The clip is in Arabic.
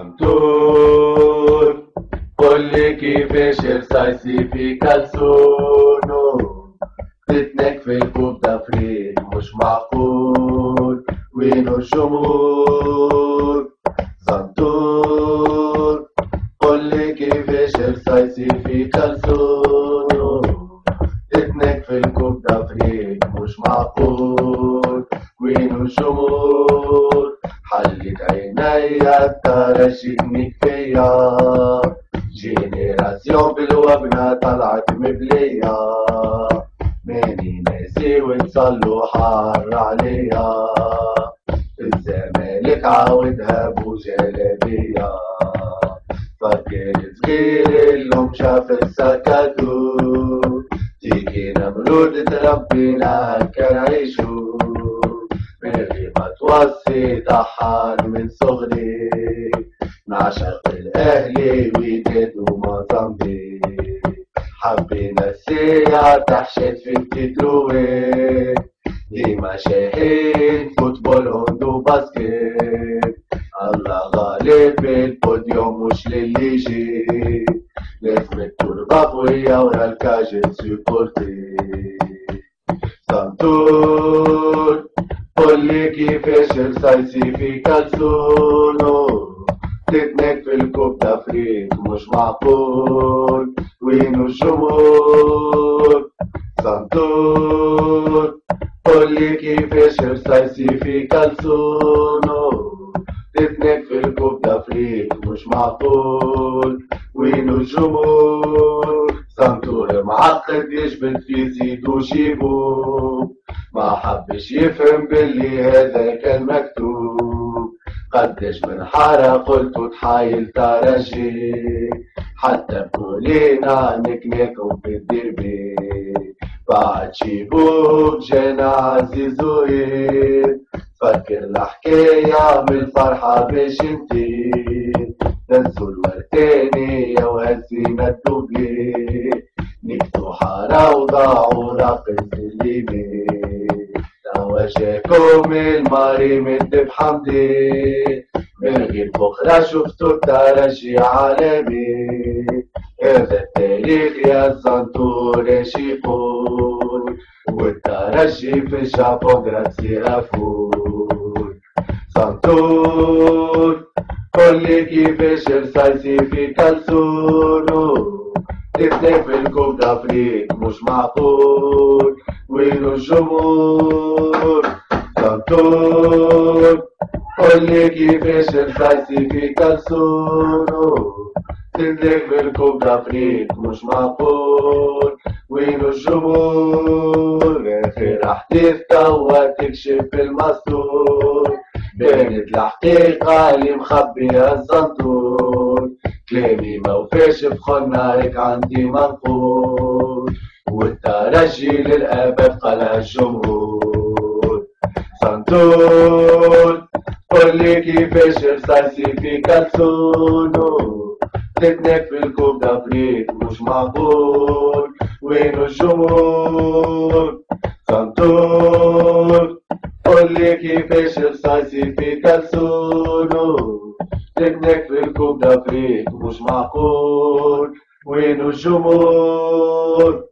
دكتور قولي كيفاش رصاصي في كالسونو تتنك في الكوب تفريط مش معقول وينو الجمهور زنتور قولي كيفاش رصاصي في كالسونو تتنك في الكوب تفريط مش معقول وينو الجمهور حلت عينيا ترشقني فيا جينيراسيون بالوبنة طلعت مبلية ماني ناسي وتصلوا حار عليا الزمالك عاودها بوجلابية فكر صغير اللهم شاف السكاتو تيجي نمرود تربينا هكا نعيشو من غير ما توصي ضحان من صغري نعشق الأهلي وداد ومازامبيق حبينا السيرة تحشد في التتروات ديما شاهد فوتبول هوندو باسكت الله غالب البوديوم مش للي يجي لازم التربة قوية ورا الكاجل سيبورتي سانتور قولي كيفاش رصاصي في كالسونو تتنك في الكوب تفريط مش معقول وينو الجمهور سانتور قولي كيفاش رصاصي في كالسونو تتنك في الكوب تفريط مش معقول وينو الجمهور سانتور معقد يجبد في زيد وشيبو ما حبش يفهم باللي هذا كان مكتوب قداش من حارة قلت تحايل ترجي حتى بكولينا نكنيكم في الدربي بعد شيبوب جانا عزيز وهيب فكر الحكاية من الفرحة باش انتي دزوا الورتاني وهزينا الدوبلي نكتو حارة وضاعوا راقص الليبي وجاكم الماري مد بحمدي من غير بكرة شفتو الترجي عالمي هذا التاريخ يا سانتور ايش يقول والترجي في الجابون جراتسي افول سانتور قولي كيفاش رصاصي في كالسونو تتنك في الكوب دافريك مش معقول وينو الجمهور سانتور قولي كيفاش رصاصي في كالسونو تتنك في الكوب دافريك مش معقول وينو الجمهور اخر حديث توا تكشف المستور بانت الحقيقة اللي مخبيها الزنطور كلامي موفاش بخنا هيك عندي منقول والترجي للأبد قالها الجمهور سانتور قولي كيفاش رصاصي في كالسونو تتنك في الكوب دافريك مش معقول وينو الجمهور سانتور قولي كيفاش رصاصي في كالسونو تتنك في الكوب دافريك مش معقول وينو الجمهور